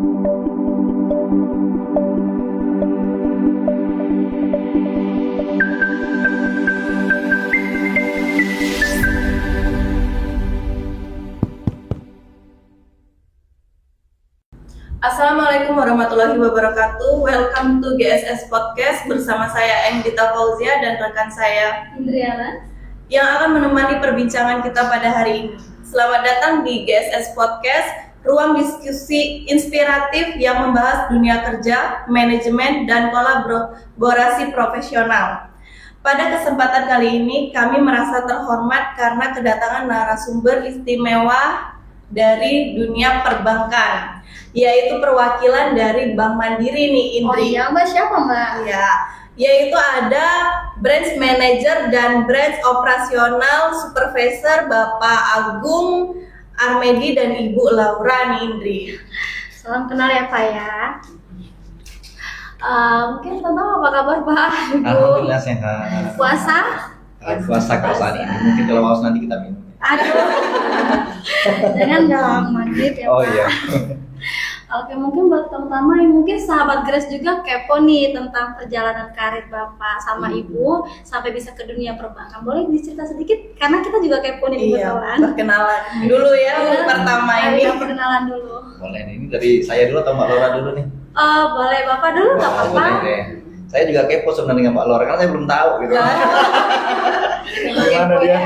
Assalamualaikum warahmatullahi wabarakatuh. Welcome to GSS Podcast bersama saya Enggita Fauzia dan rekan saya Indriana yang akan menemani perbincangan kita pada hari ini. Selamat datang di GSS Podcast, ruang diskusi inspiratif yang membahas dunia kerja, manajemen, dan kolaborasi profesional. Pada kesempatan kali ini kami merasa terhormat karena kedatangan narasumber istimewa dari dunia perbankan, yaitu perwakilan dari Bank Mandiri nih, Indri. Oh iya, Mbak, siapa Mbak? Ya, yaitu ada Branch Manager dan Branch Operasional Supervisor Bapak Agung Armedi dan Ibu Laura nih, Indri. Salam kenal ya Pak ya. Mungkin tentang apa kabar Pak? Ibu? Alhamdulillah sehat. Puasa? Puasa kalau saat ini. Mungkin kalau haus nanti kita minum. Aduh. Jangan dong, maghrib ya Pak. Oh iya. Oke, mungkin buat teman-teman mungkin sahabat Grace juga kepo nih tentang perjalanan karir Bapak sama Ibu sampai bisa ke dunia perbankan. Boleh dicerita sedikit? Karena kita juga kepo nih kebetulan. Perkenalan dulu ya, pertama ini. Perkenalan dulu. Boleh nih, ini dari saya dulu atau Mbak Laura dulu nih? Boleh Bapak dulu, nggak Oh, apa-apa. boleh deh. Saya juga kepo sebenarnya dengan Mbak Laura karena saya belum tahu gitu. Gimana dia?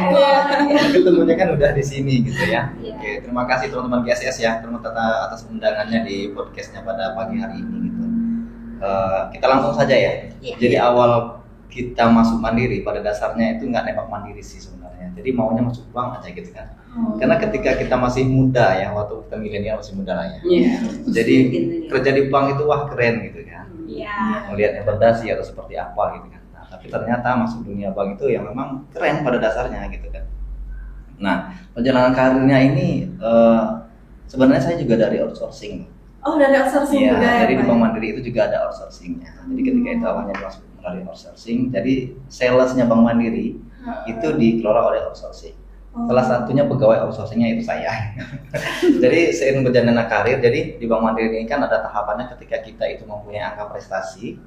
Ketemunya kan udah di sini gitu ya. Iya. Oke, terima kasih teman-teman GSS ya, terima kasih atas undangannya di podcastnya pada pagi hari ini gitu. Kita langsung saja ya. Iya. Jadi awal kita masuk Mandiri pada dasarnya itu nggak nembak Mandiri sih sebenarnya. Jadi maunya masuk bank aja gitu kan. Karena ketika kita masih muda ya, waktu kita milenial masih muda lah ya. Jadi kerja di bank itu wah keren gitu kan. Iya. Melihatnya berdasi atau seperti apa gitu kan. Nah, tapi ternyata masuk dunia bank itu yang memang keren pada dasarnya gitu kan. Nah, perjalanan karirnya ini sebenarnya saya juga dari outsourcing. Oh, dari outsourcing Iya, juga ya, jadi di Pak? Bank Mandiri itu juga ada outsourcingnya. Jadi ketika itu awalnya masuk melalui outsourcing, jadi salesnya Bank Mandiri itu dikelola oleh outsourcing. Salah satunya pegawai outsourcingnya itu saya. Jadi seiring berjalannya karir, jadi di Bank Mandiri ini kan ada tahapannya ketika kita itu mempunyai angka prestasi.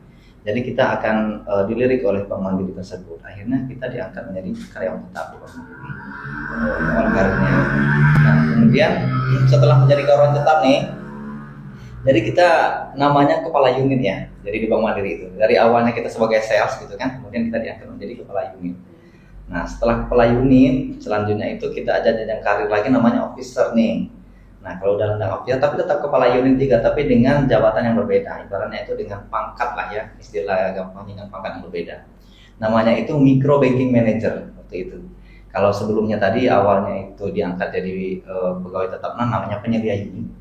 Jadi kita akan dilirik oleh Bank Mandiri tersebut. Akhirnya kita diangkat menjadi karyawan tetap di Bank Mandiri. Awal karirnya. Nah, kemudian setelah menjadi karyawan tetap nih, jadi kita namanya kepala unit ya. Jadi di Bank Mandiri itu dari awalnya kita sebagai sales gitu kan, kemudian kita diangkat menjadi kepala unit. Nah, setelah kepala unit, selanjutnya itu kita ada jenjang karir lagi namanya officer nih. Nah, kalau udah rendah officer, tapi tetap kepala unit juga, tapi dengan jabatan yang berbeda. Ibaratnya itu dengan pangkat lah ya, istilah gampang dengan pangkat yang berbeda. Namanya itu micro banking manager waktu itu. Kalau sebelumnya tadi awalnya itu diangkat jadi pegawai tetap, namanya penyedia unit.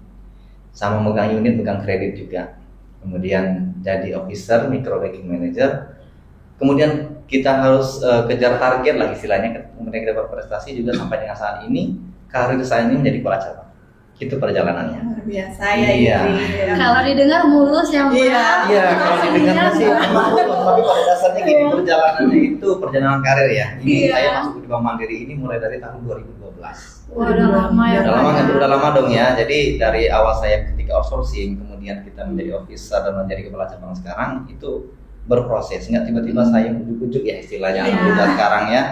Sama megang unit, megang kredit juga. Kemudian jadi officer, micro banking manager. Kemudian kita harus kejar target lah istilahnya, kemudian kita berprestasi juga sampai dengan saat ini karir saya ini menjadi kepala cabang. Itu perjalanannya. Luar biasa ya, Iya. Indri. Kalau didengar mulus ya Mbak. Iya, kalau didengar sih tapi pada dasarnya gini, perjalanannya itu perjalanan karir ya. Ini Iya. saya masuk di Bank Mandiri ini mulai dari tahun 2012. Wah, udah lama ya. Udah Pak, lama ya. kan? Udah lama dong ya. Jadi dari awal saya ketika outsourcing, kemudian kita menjadi officer dan menjadi kepala cabang sekarang itu berproses. Nggak tiba-tiba saya ujuk-ujuk ya istilahnya. Iya. Udah sekarang ya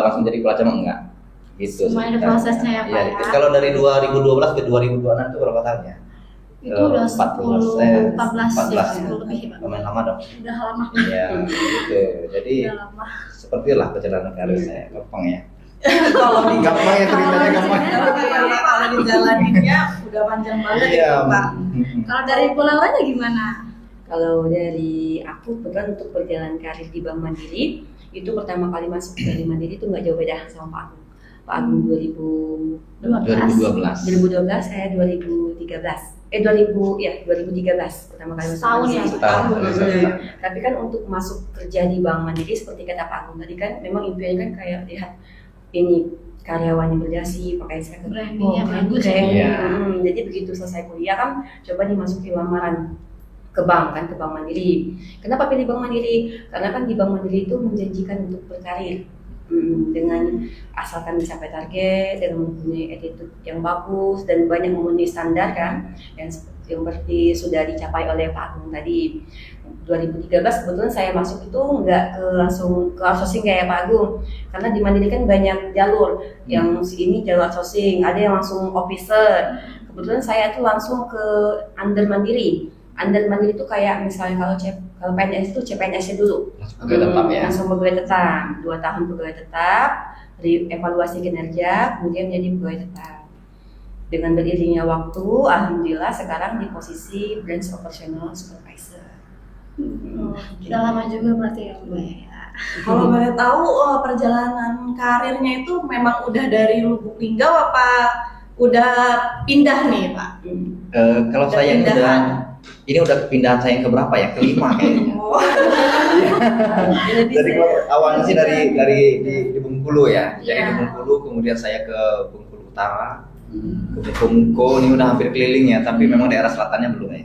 langsung jadi kepala cabang enggak. Gitu. Semuanya ada prosesnya ya, Pak, Iya, ya. kalau dari 2012 ke 2026 itu berapa tahun ya? Itu udah 14 14 ya, 10 lebih Pak. lumayan lama dong. Udah lama. Iya, gitu. Jadi Udah lama. seperti itulah perjalanan karir saya. Gampang ya. Kalau di Gampang ya ceritanya, gampang. Kalau dijalaninnya udah panjang banget Iya. itu, Pak. Kalau dari Ibu Lauranya gimana? Kalau dari aku kebetulan untuk perjalanan karir di Bank Mandiri itu pertama kali masuk dari Mandiri itu nggak jauh beda sama Pak Agung. Pak Agung 2012. 2012 saya 2013. 2013 pertama kali masuk Setahun ya? Mandiri. Setahun. Tapi kan untuk masuk kerja di Bank Mandiri seperti kata Pak Agung tadi kan memang impiannya kan kayak lihat ini karyawan yang berdasi pakai seragam Brandingnya bagus ya. keren. Iya. Jadi begitu selesai kuliah kan coba dimasuki lamaran ke Bank Mandiri. Kenapa pilih Bank Mandiri? Karena kan di Bank Mandiri itu menjanjikan untuk berkarir. Dengan asalkan mencapai target, dengan mempunyai attitude yang bagus dan banyak memenuhi standar kan, yang seperti sudah dicapai oleh Pak Agung tadi. 2013 kebetulan saya masuk itu nggak langsung ke outsourcing kayak Pak Agung, karena di Mandiri kan banyak jalur, yang ini jalur outsourcing, ada yang langsung officer. Kebetulan saya tuh langsung ke under Mandiri. Under Mandiri itu kayak misalnya kalau PNS itu CPNS-nya dulu. Pegawai tetap ya. Langsung pegawai tetap, 2 tahun pegawai tetap, evaluasi kinerja, kemudian menjadi pegawai tetap. Dengan beriringnya waktu, alhamdulillah sekarang di posisi branch operational supervisor. Udah lama juga berarti ya Mbak ya. Kalau boleh tahu perjalanan karirnya itu memang udah dari Lubuk Linggau apa udah pindah nih Pak? Kalau Udah saya pindahan. ini udah kepindahan saya yang keberapa ya? Kelima kayaknya. Oh. Jadi awalnya sih di Bengkulu ya. Jadi Iya. di Bengkulu, kemudian saya ke Bengkulu Utara, ke Bengkulu, ini udah hampir keliling ya. Tapi memang daerah selatannya belum ya.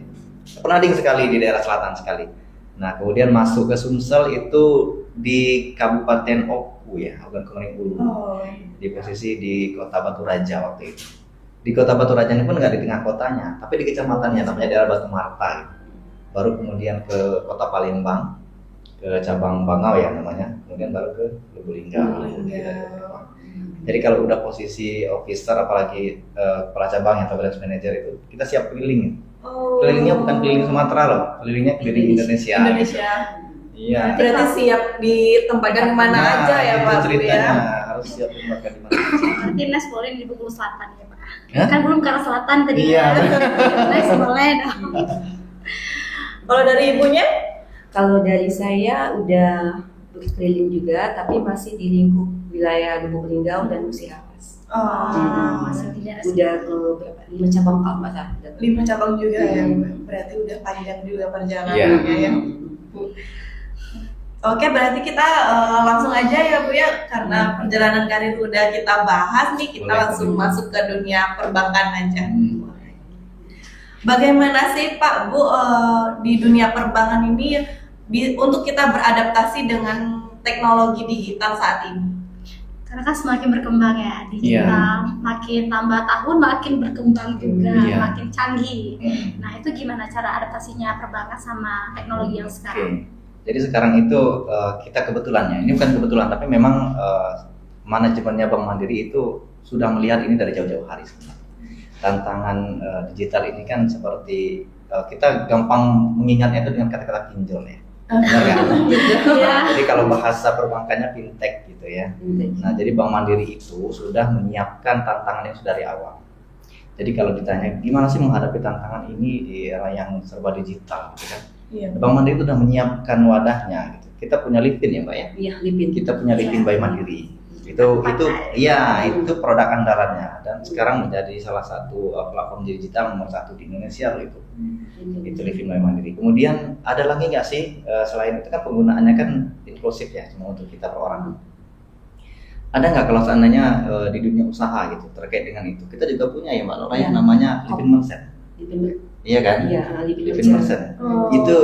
Pernah sekali di daerah selatan sekali. Nah kemudian masuk ke Sumsel itu di Kabupaten Oku ya, Ogan Komering Ulu. Oh. Di posisi di Kota Batu Raja waktu itu. Di Kota Batu Raja ini pun nggak di tengah kotanya, tapi di kecamatannya, namanya daerah Batu Marta gitu. Baru kemudian ke Kota Palembang, ke cabang Bangau ya namanya, kemudian baru ke Lubuk Linggau. Jadi kalau udah posisi officer apalagi kepala cabang atau branch manager itu kita siap keliling. Oh. Kelilingnya bukan keliling Sumatera loh, kelilingnya keliling Indonesia. Indonesia. Iya. Berarti siap ditempatkan di mana aja ya itu Pak Bu ceritanya, ya? harus siap ditempatkan di mana aja. Berarti Nes boleh di Bengkulu Selatan ya Pak. Hah? Kan belum ke arah selatan tadi. Iya. Nes boleh dong. Kalau dari ibunya? Kalau dari saya udah berkeliling juga, tapi masih di lingkup wilayah Lubuk Linggau dan Musi Hapas. Oh. Masih di daerah Udah ke berapa? 5 cabang kalau nggak salah. Udah ke- 5 cabang juga ya, Hmm. berarti udah panjang juga Iya. perjalanannya ya. Oke, berarti kita langsung aja ya Bu ya, karena perjalanan karir udah kita bahas nih, kita Boleh. langsung masuk ke dunia perbankan aja. Hmm. Bagaimana sih Pak Bu di dunia perbankan ini untuk kita beradaptasi dengan teknologi digital saat ini? Karena kan semakin berkembang ya digital, makin tambah tahun makin berkembang juga, Iya. makin canggih. Hmm. Nah itu gimana cara adaptasinya perbankan sama teknologi yang sekarang? Oke. Jadi sekarang itu kita kebetulan ya, ini bukan kebetulan tapi memang manajemennya Bank Mandiri itu sudah melihat ini dari jauh-jauh hari sebenarnya. Tantangan digital ini kan seperti kita gampang mengingatnya itu dengan kata-kata pinjol ya. Benar kan? Iya. Jadi kalau bahasa perbankannya fintech gitu ya. Nah, jadi Bank Mandiri itu sudah menyiapkan tantangan itu dari awal. Jadi kalau ditanya gimana sih menghadapi tantangan ini di era yang serba digital gitu kan. Iya. Bank Mandiri itu sudah menyiapkan wadahnya gitu. Kita punya Livin ya, Mbak ya. Iya, Lipin. Kita punya Livin by Mandiri. Itu iya, itu produk andalannya dan sekarang menjadi salah satu platform digital nomor 1 di Indonesia loh itu. Itu Livin by Mandiri. Kemudian ada lagi nggak sih selain itu kan penggunaannya kan inklusif ya, cuma untuk kita per orang. Ada nggak kalau seandainya di dunia usaha gitu terkait dengan itu? Kita juga punya ya Mbak Nora yang namanya Livin Merchant. Lipin. Iya kan? Iya, Lipin. Livin Merchant. Oh. Itu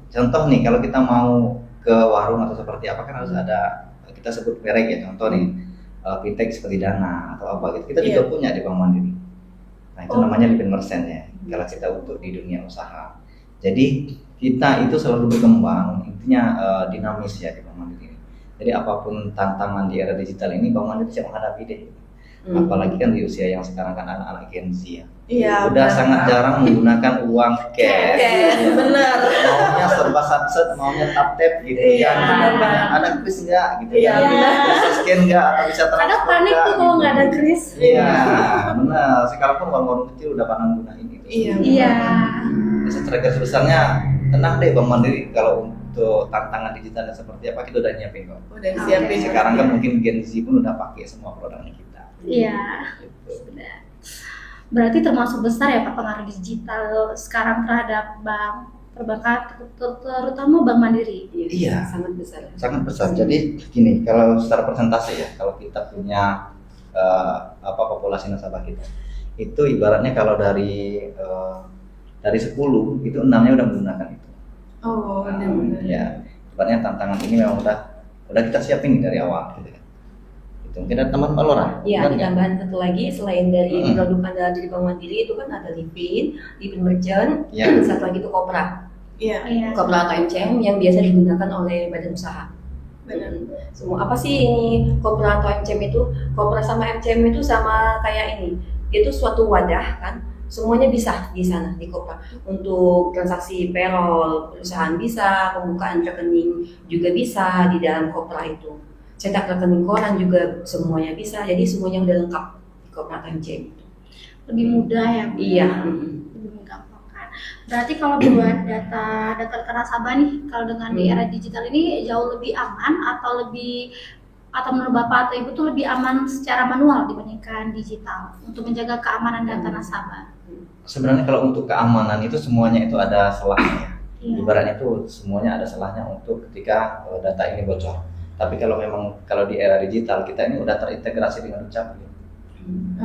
contoh nih kalau kita mau ke warung atau seperti apa kan harus ada, kita sebut merek ya, contoh nih fintech seperti Dana atau apa gitu. Kita juga Iya. punya di Bank Mandiri. Nah itu Oh. namanya Livin Merchant ya kalau kita untuk di dunia usaha. Jadi kita itu selalu berkembang, intinya dinamis ya di Bank Mandiri. Jadi apapun tantangan di era digital ini Bank Mandiri siap menghadapi deh. Apalagi kan di usia yang sekarang kan anak-anak Gen Z ya. Iya. Udah benar. sangat jarang menggunakan uang cash. Yes, Ya. benar. Maunya serba satset, maunya tap tap gitu Iya, ya. benar banget. Ada kris nggak gitu Iya, kan? benar. Bisa scan nggak atau bisa transfer Kadang panik nggak, tuh kalau gitu. nggak ada kris. Iya, benar. Sekarang pun warung-warung kecil udah pandang gunain itu. Iya. Iya. Ya, secara garis besarnya tenang deh Bank Mandiri kalau untuk tantangan digitalnya seperti apa kita udah nyiapin kok. Udah disiapin. Sekarang kan mungkin Gen Z pun udah pakai semua produknya kita. Iya. Gitu. Sudah. Berarti termasuk besar ya Pak pengaruh digital sekarang terhadap bank perbankan terutama Bank Mandiri. Iya. Sangat besar. Sangat besar. Jadi gini, kalau secara persentase ya, kalau kita punya populasi nasabah kita, itu ibaratnya kalau dari 10 itu 6-nya udah menggunakan itu. Oh, Nah, benar-benar. ya, ibaratnya tantangan ini memang udah kita siapin dari awal gitu kan. Gitu. Mungkin ada teman Mbak Lora? Iya, Benar nggak? ditambahan satu lagi selain dari Mm-mm. produk andalan dari Bank Mandiri itu kan ada Livin Merchant, Ya. satu lagi itu Kopra. Iya. Iya. Kopra atau MCM yang biasa digunakan oleh badan usaha. Benar. Semua apa sih ini Kopra atau MCM itu? Kopra sama MCM itu sama kayak ini. Itu suatu wadah kan. Semuanya bisa di sana di Kopra. Untuk transaksi payroll perusahaan bisa, pembukaan rekening juga bisa di dalam Kopra itu. Cetak rekening koran juga semuanya bisa. Jadi semuanya udah lengkap di Kopra atau MCM itu. Lebih mudah ya Bu? Iya. Lebih menggampangkan. Berarti kalau buat data nasabah nih, kalau dengan di era digital ini jauh lebih aman atau menurut Bapak atau Ibu tuh lebih aman secara manual dibandingkan digital untuk menjaga keamanan data nasabah? Sebenarnya kalau untuk keamanan itu semuanya itu ada selahnya. Iya. Ibaratnya itu semuanya ada salahnya untuk ketika data ini bocor. Tapi kalau di era digital kita ini udah terintegrasi dengan Dukcapil.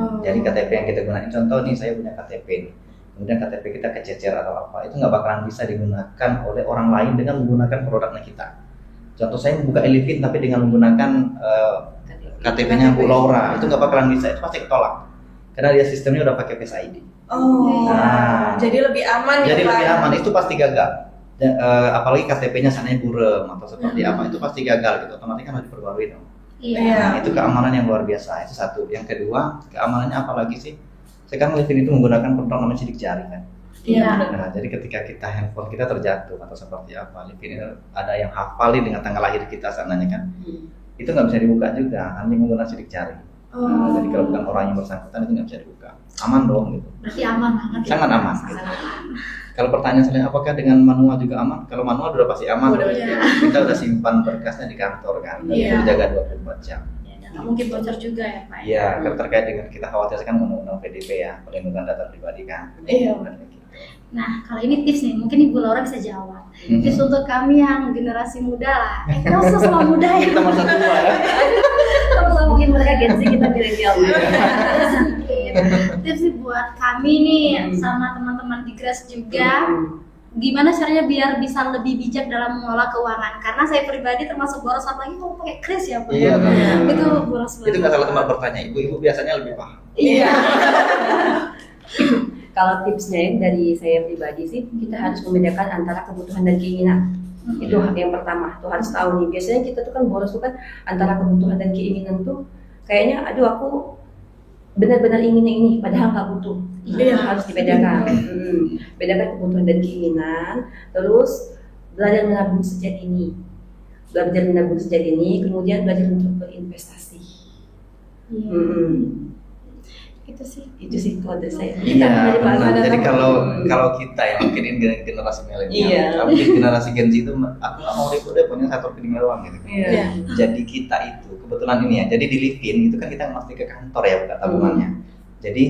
Oh. Jadi KTP yang kita gunakan, contoh nih saya punya KTP nih. Kemudian KTP kita kececer atau apa, itu nggak bakalan bisa digunakan oleh orang lain dengan menggunakan produknya kita. Contoh saya membuka Elivin tapi dengan menggunakan KTP-nya Bu Laura, itu nggak bakalan bisa, itu pasti ketolak. Karena dia sistemnya udah pakai Face ID. Oh. Nah. Jadi lebih aman Jadi ya, Pak? lebih aman, itu pasti gagal. Apalagi KTP-nya sananya burem atau seperti apa, itu pasti gagal gitu. Otomatis kan harus diperbarui dong. Iya. Iya. Nah, itu keamanan yang luar biasa, itu satu. Yang kedua, keamanannya apalagi sih? Sekarang Livin itu menggunakan produk namanya sidik jari kan. Iya. Nah, jadi ketika handphone kita terjatuh atau seperti apa, Livin ini ada yang hafalin dengan tanggal lahir kita sananya kan. Itu nggak bisa dibuka juga, hanya menggunakan sidik jari. Oh. Nah, jadi kalau bukan orang yang bersangkutan itu nggak bisa dibuka. Aman dong gitu. Berarti aman banget. ya? Sangat aman. Gitu. Kalau pertanyaan saya apakah dengan manual juga aman? Kalau manual udah pasti aman. Udah, iya. Kita udah simpan berkasnya di kantor kan, dan Iya. itu dijaga 24 jam. Ya, dan nggak mungkin bocor juga ya Pak? Iya, terkait dengan kita khawatir kan undang-undang PDP ya, perlindungan data pribadi kan. Iya. Dan kayak gitu. Nah, kalau ini tips nih, mungkin Ibu Laura bisa jawab. Mhm. Tips untuk kami yang generasi muda lah. Kita usah semua muda ya. Kita masa tua ya. Mungkin mereka Gen Z, kita milenial. Tips sih buat kami nih sama teman-teman di Grass juga. Gimana caranya biar bisa lebih bijak dalam mengelola keuangan? Karena saya pribadi termasuk boros, apalagi kalau pakai kris ya Pak. Iya, benar. Itu boros banget. Itu nggak salah tempat bertanya, ibu-ibu biasanya lebih paham. Iya. Kalau tipsnya dari saya pribadi sih, kita harus membedakan antara kebutuhan dan keinginan. Itu yang pertama, tuh harus tahu nih. Biasanya kita tuh kan boros tuh kan antara kebutuhan dan keinginan tuh kayaknya, aduh aku benar-benar ingin yang ini, padahal nggak butuh. Iya. Harus dibedakan. Bedakan kebutuhan dan keinginan. Terus belajar menabung sejak ini. Kemudian belajar untuk berinvestasi. Iya. Itu sih. Itu sih kode saya. Iya, Dari Pak benar. Alfredo. Jadi kalau kita ya mungkin ini generasi milenial, Iya. mungkin generasi Gen Z itu aku nggak mau ribut deh, punya satu rekening doang gitu. Iya. Jadi kita itu kebetulan ini ya, jadi di Livin itu kan kita mesti ke kantor ya buka tabungannya. Jadi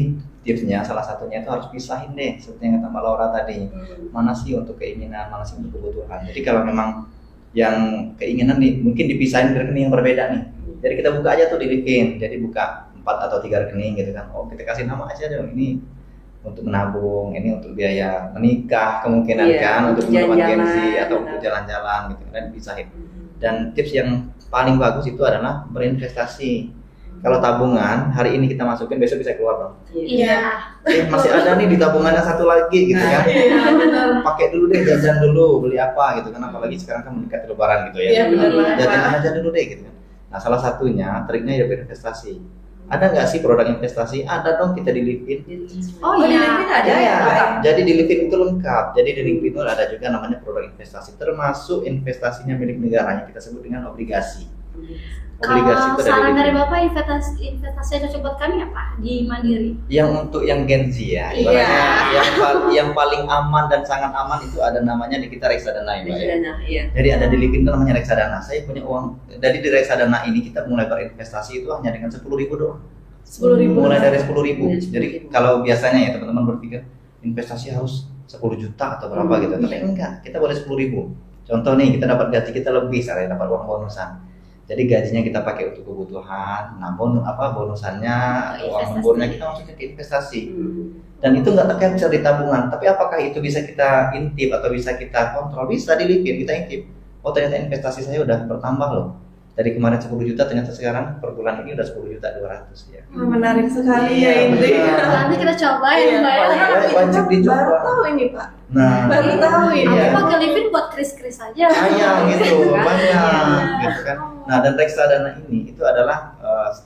tipsnya salah satunya itu harus pisahin deh, seperti yang kata Mbak Laura tadi. Mana sih untuk keinginan, mana sih untuk kebutuhan. Jadi kalau memang yang keinginan nih mungkin dipisahin di rekening yang berbeda nih. Jadi kita buka aja tuh di Livin. Jadi buka 4 atau 3 rekening gitu kan. Oh, kita kasih nama aja dong, ini untuk menabung, ini untuk biaya menikah kemungkinan Iya, kan, untuk menemukan jalan-jalan, gengsi atau benar. untuk jalan-jalan gitu kan, dipisahin. Dan tips yang paling bagus itu adalah berinvestasi. Kalau tabungan hari ini kita masukin, besok bisa keluar dong. Iya. Masih ada nih di tabungannya satu lagi gitu kan. Iya, benar. Pakai dulu deh, jajan dulu, beli apa gitu kan, apalagi sekarang kan mendekati lebaran gitu ya. Iya, benar banget, Jajan Pak. aja dulu deh gitu kan. Nah, salah satunya triknya ya berinvestasi. Ada nggak sih produk investasi? Ada dong, kita di Livin. Oh di iya. Livin ada ya, Iya, Pak? jadi di Livin itu lengkap. Jadi di Livin itu ada juga namanya produk investasi, termasuk investasinya milik negaranya, kita sebut dengan obligasi. Obligasi Kalau itu saran dari Livin. Bapak investasi yang cocok buat kami apa? Di Mandiri. Yang untuk yang Gen Z ya, Iya. ibaratnya yang paling aman dan sangat aman itu ada namanya di kita reksadana ya, Mbak, ya. Reksadana, iya. Jadi ada di Livin itu namanya reksadana. Saya punya uang, jadi di reksadana ini kita mulai berinvestasi itu hanya dengan 10.000 doang. 10.000. Mulai dari 10.000. Iya, Jadi 10.000. kalau biasanya ya teman-teman berpikir investasi harus 10 juta atau berapa gitu, tapi enggak, kita boleh 10.000. Contoh nih, kita dapat gaji kita lebih, saya dapat uang bonusan. Jadi gajinya kita pakai untuk kebutuhan, namun bonusannya atau uang lemburnya kita masukin ke investasi. Dan itu nggak tercapture di tabungan. Tapi apakah itu bisa kita intip atau bisa kita kontrol? Bisa di Livin, kita intip. Oh, ternyata investasi saya udah bertambah loh. Dari kemarin 10 juta ternyata sekarang per bulan ini udah 10 juta 200 ya. Menarik sekali Iya, ya ini. betul. Nanti kita coba ya Iya, Mbak ya. Wajib dicoba. Baru tahu ini Pak. Nah, Baru tahu ini. Iya. Aku pakai Livin buat kris-kris aja. sayang gitu Iya. banyak gitu kan. Nah, dan reksadana ini itu adalah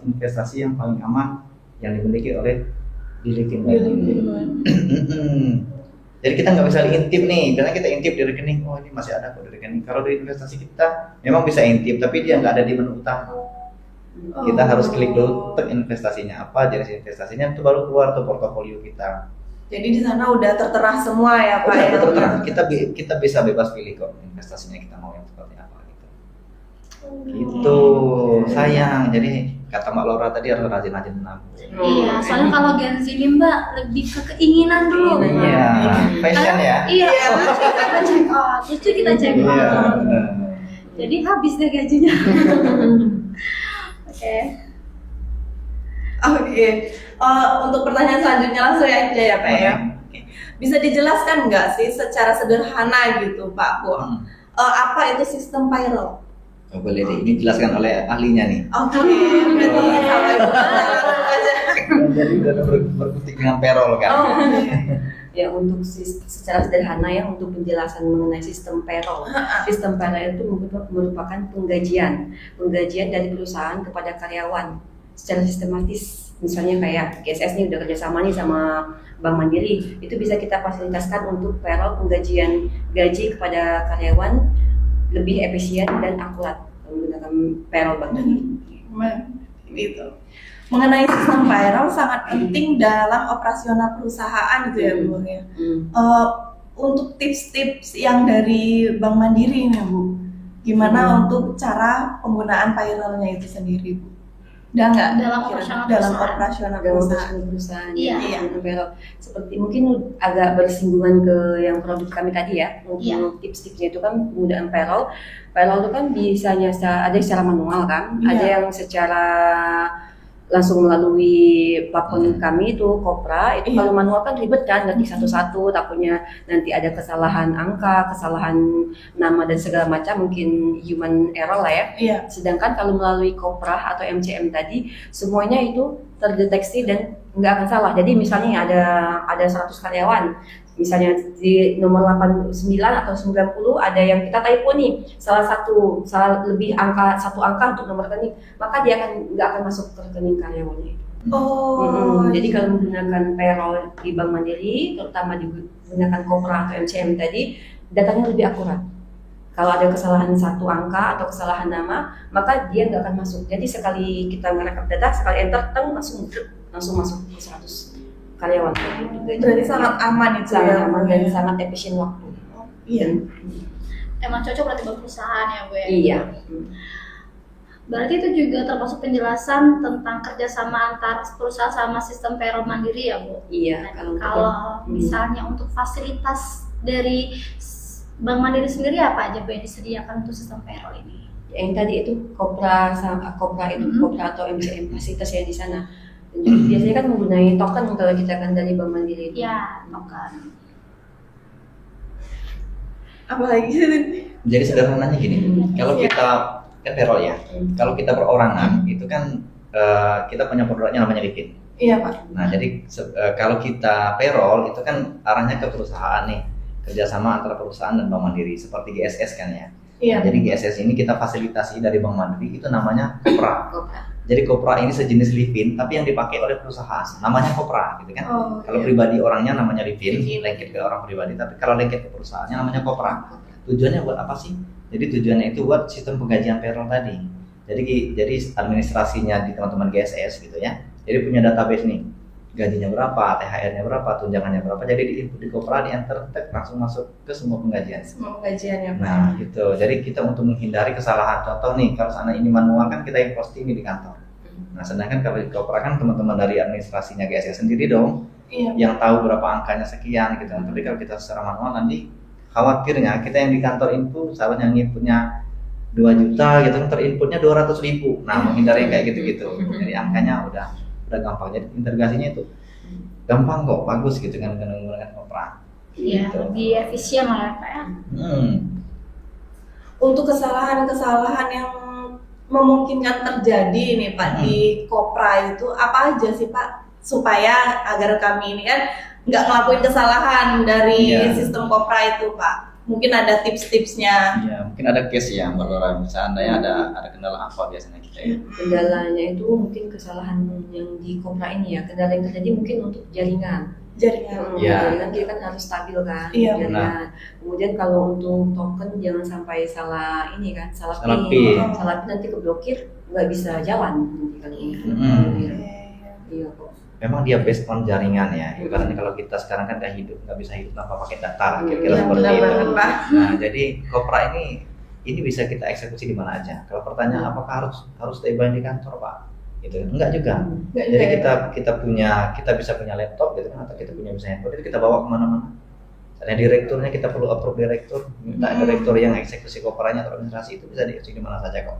investasi yang paling aman yang dimiliki oleh Livin. Jadi kita nggak bisa diintip nih, karena kita intip di rekening, oh ini masih ada kok di rekening. Kalau di investasi kita memang bisa intip, tapi dia nggak ada di menu utama. Kita harus klik dulu untuk investasinya apa, jenis investasinya itu baru keluar tuh portofolio kita. Jadi di sana udah tertera semua ya Pak. Udah ya? tertera, kita bisa bebas pilih kok investasinya kita mau yang seperti apa gitu. Gitu, sayang. Jadi kata Mbak Laura tadi harus rajin-rajin menabung. Iya, soalnya kalau Gen Z ini Mbak lebih ke keinginan dulu. Iya, fashion ya. Iya, kita check out, terus kita check Iya, out. benar. Jadi habis deh gajinya. Oke. Oke. Untuk pertanyaan selanjutnya langsung aja ya Pak ya. Oke. Bisa dijelaskan nggak sih secara sederhana gitu Pak Bu? Apa itu sistem payroll? Oh, boleh deh, ini dijelaskan oleh ahlinya nih. Oke, berarti sampai langsung aja. Jadi udah berkutik dengan payroll kan. Oh, Ya, untuk secara sederhana ya, untuk penjelasan mengenai sistem payroll. Sistem payroll itu merupakan penggajian dari perusahaan kepada karyawan secara sistematis. Misalnya kayak GSS nih udah kerjasama nih sama Bank Mandiri, itu bisa kita fasilitaskan untuk payroll penggajian gaji kepada karyawan lebih efisien dan akurat menggunakan payroll Bank Mandiri. Gitu. Mengenai sistem payroll sangat penting dalam operasional perusahaan gitu ya Bu ya. Untuk tips-tips yang dari Bank Mandiri nih Bu, gimana untuk cara penggunaan payrollnya itu sendiri Bu? Udah nggak? Dalam Kira-kira operasional dalam perusahaan. operasional Dalam perusahaan. perusahaan Iya. menggunakan payroll. Seperti mungkin agak bersinggungan ke yang produk kami tadi ya. Untuk Iya. tips-tipsnya itu kan penggunaan payroll. Payroll itu kan bisanya ada secara manual kan, Iya. ada yang secara langsung melalui platform kami itu Kopra. Itu Iya. kalau manual kan ribet kan, ngetik satu-satu, takutnya nanti ada kesalahan angka, kesalahan nama dan segala macam, mungkin human error lah ya. Iya. Sedangkan kalau melalui Kopra atau MCM tadi, semuanya itu terdeteksi dan nggak akan salah. Jadi misalnya ada 100 karyawan, misalnya di nomor 89 atau 90 ada yang kita typo nih, salah lebih satu angka untuk nomor rekening, maka dia nggak akan masuk ke rekening karyawannya. Oh. Jadi kalau menggunakan payroll di Bank Mandiri, terutama digunakan Kopra atau MCM tadi, datanya lebih akurat. Kalau ada kesalahan satu angka atau kesalahan nama, maka dia nggak akan masuk. Jadi sekali kita merekap data, sekali enter, langsung masuk ke 100 karyawan. Berarti sangat aman itu sangat ya. aman dan sangat efisien waktu. Iya. Emang cocok berarti buat perusahaan ya Bu ya? Iya. Berarti itu juga termasuk penjelasan tentang kerjasama antar perusahaan sama sistem payroll mandiri ya Bu? Iya. Kalau misalnya untuk fasilitas dari Bank Mandiri sendiri apa aja Bu yang disediakan untuk sistem payroll ini? Yang tadi itu Kopra atau MCM fasilitas yang di sana. Dan juga biasanya kan menggunakan token kalau kita kan dari Bank Mandiri. Ya, token. Apalagi Jadi sederhananya gini, kalau kita kan payroll ya, kalau kita perorangan itu kan kita punya produknya namanya Livin. Iya Pak. Nah jadi kalau kita payroll itu kan arahnya ke perusahaan nih, kerjasama antara perusahaan dan Bank Mandiri seperti GSS kan ya. Iya. Nah, jadi GSS ini kita fasilitasi dari Bank Mandiri itu namanya Kopra. Kopra. Jadi Kopra ini sejenis Livin tapi yang dipakai oleh perusahaan, namanya Kopra gitu kan. Oh, Kalau iya. pribadi orangnya namanya Livin, lengket ke orang pribadi, tapi kalau lengket ke perusahaannya namanya Kopra. Tujuannya buat apa sih? Jadi tujuannya itu buat sistem penggajian payroll tadi. Jadi administrasinya di teman-teman GSS gitu ya. Jadi punya database nih, gajinya berapa, THR-nya berapa, tunjangannya berapa. Jadi di input di Kopra, di enter, langsung masuk ke semua penggajian. Semua pengajiannya Pak. Nah gitu. Jadi kita untuk menghindari kesalahan. Contoh nih, kalau sana ini manual kan kita yang posting di kantor. Nah sedangkan kalau di Kopra kan teman-teman dari administrasinya GSS sendiri dong Iya. yang tahu berapa angkanya sekian gitu. Tapi kalau kita secara manual nanti khawatirnya kita yang di kantor input seharusnya inputnya 2 juta gitu kan, terinputnya 200.000. Nah menghindari yang kayak gitu-gitu. Jadi angkanya udah gampang. Jadi integrasinya itu gampang kok, bagus gitu kan dengan menggunakan Kopra. Iya, Gitu. lebih efisien lah ya Pak ya. Untuk kesalahan-kesalahan yang memungkinkan terjadi nih Pak di Kopra itu apa aja sih Pak supaya agar kami ini kan nggak ngelakuin kesalahan dari Iya. sistem Kopra itu Pak? Mungkin ada tips-tipsnya. Ya, mungkin ada case ya Mbak Laura, misalnya ada kendala apa biasanya kita ya? Kendalanya itu mungkin kesalahan yang di Kopra ini ya, kendala yang terjadi mungkin untuk jaringan. Jaringan. Iya. Jaringan kita kan harus stabil kan, Iya, jaringan. Kemudian kalau untuk token jangan sampai salah ini kan, salah Salah pin, pin. salah pin nanti keblokir nggak bisa jalan nanti kalau ini. Iya. Iya kok. Memang dia based on jaringan ya, karena kalau kita sekarang kan nggak bisa hidup tanpa pakai data, kira-kira Iya, seperti benar itu. banget, Pak. Nah, jadi Kopra ini bisa kita eksekusi di mana aja. Kalau pertanyaan apakah harus stay by di kantor Pak? Gitu, enggak juga. Nggak Jadi juga ya? kita bisa punya laptop gitu kan, atau kita punya misalnya handphone itu kita bawa kemana-mana. Misalnya direkturnya kita perlu approve direktur, minta direktur yang eksekusi Kopranya atau administrasi itu bisa dieksekusi di mana saja kok.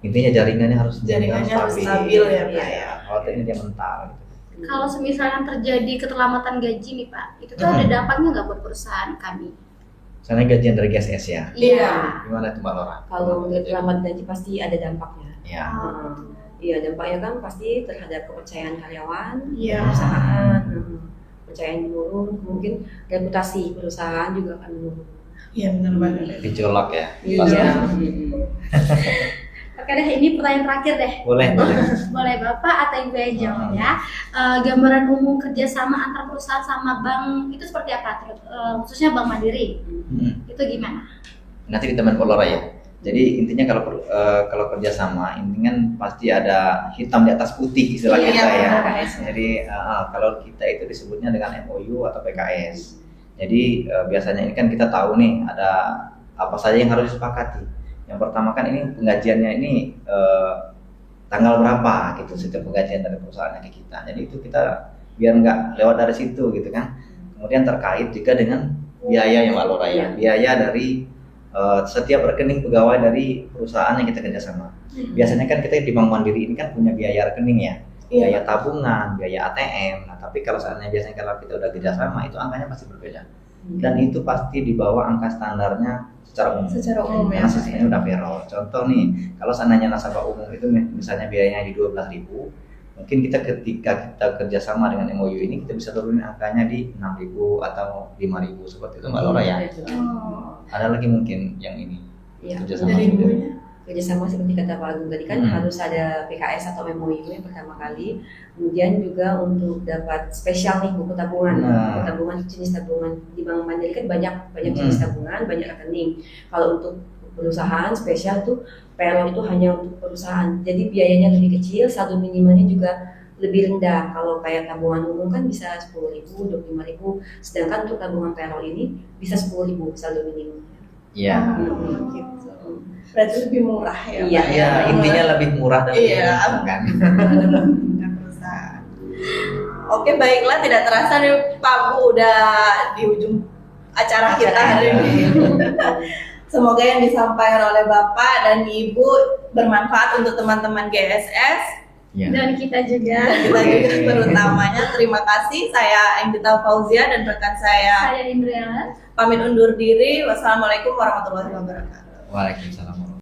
Intinya jaringannya harus harus stabil ya Pak Iya. ya. Kalau ini dia mental gitu. Kalau misalnya terjadi keterlambatan gaji nih Pak, itu tuh ada dampaknya nggak buat perusahaan kami? Misalnya gajian dari GSS ya. Iya. Gimana tuh Mbak Laura? Kalau untuk selamat gaji pasti ada dampaknya. Ya. Iya, dampaknya kan pasti terhadap kepercayaan karyawan, Iya. perusahaan, kepercayaan menurun, mungkin reputasi perusahaan juga akan menurun. Iya benar banget. Gejolak ya. Iya. Pasti. Oke deh, ini pertanyaan terakhir deh. Boleh. Boleh Bapak atau Ibu yang jawab ya. Gambaran umum kerjasama antar perusahaan sama bank itu seperti apa? Khususnya Bank Mandiri, itu gimana? Nanti di teman Polora ya. Jadi intinya kalau kerjasama intinya kan pasti ada hitam di atas putih istilah Iya, kita ya. benar. Jadi kalau kita itu disebutnya dengan MOU atau PKS. Jadi biasanya ini kan kita tahu nih ada apa saja yang harus disepakati. Yang pertama kan ini penggajiannya ini tanggal berapa gitu setiap penggajian dari perusahaannya ke kita. Jadi itu kita biar nggak lewat dari situ gitu kan. Kemudian terkait juga dengan biaya yang Mbak Laura ya. Biaya dari setiap rekening pegawai dari perusahaan yang kita kerjasama. Biasanya kan kita di Bank Mandiri ini kan punya biaya rekening ya, biaya tabungan, biaya ATM. Nah, tapi kalau saatnya biasanya kalau kita udah kerjasama itu angkanya pasti berbeda. Dan itu pasti di bawah angka standarnya secara umum. Secara umum ya. Karena sistemnya udah payroll. Contoh nih, kalau seandainya nasabah umum itu misalnya biayanya di 12.000, mungkin kita ketika kita kerjasama dengan MOU ini kita bisa turunin angkanya di 6.000 atau 5.000 seperti itu Mbak Laura ya. Ada lagi mungkin yang ini Iya. kerjasama Dari juga. ibunya. Kerjasama seperti kata Pak Agung tadi kan harus ada PKS atau MOU yang pertama kali. Kemudian juga untuk dapat spesial nih buku tabungan. Nah. Buku tabungan jenis tabungan di Bank Mandiri kan banyak jenis tabungan, banyak rekening. Kalau untuk perusahaan spesial tuh payroll itu hanya untuk perusahaan. Jadi biayanya lebih kecil, saldo minimalnya juga lebih rendah. Kalau kayak tabungan umum kan bisa 10.000, 25.000, sedangkan untuk tabungan payroll ini bisa 10.000 saldo minimum. Iya. Gitu. Berarti lebih murah ya. Iya. Pak, Ya, intinya lebih murah dan lebih Iya. menguntungkan. Dengan perusahaan. Oke, baiklah, tidak terasa nih Pak Bu udah di ujung acara kita hari ini. Semoga yang disampaikan oleh Bapak dan Ibu bermanfaat untuk teman-teman GSS. Iya. Dan kita juga. Kita juga terutamanya. Terima kasih. Saya Anggita Fauzia dan rekan saya Saya Indriana. pamit undur diri. Wassalamualaikum warahmatullahi wabarakatuh. Waalaikumsalam.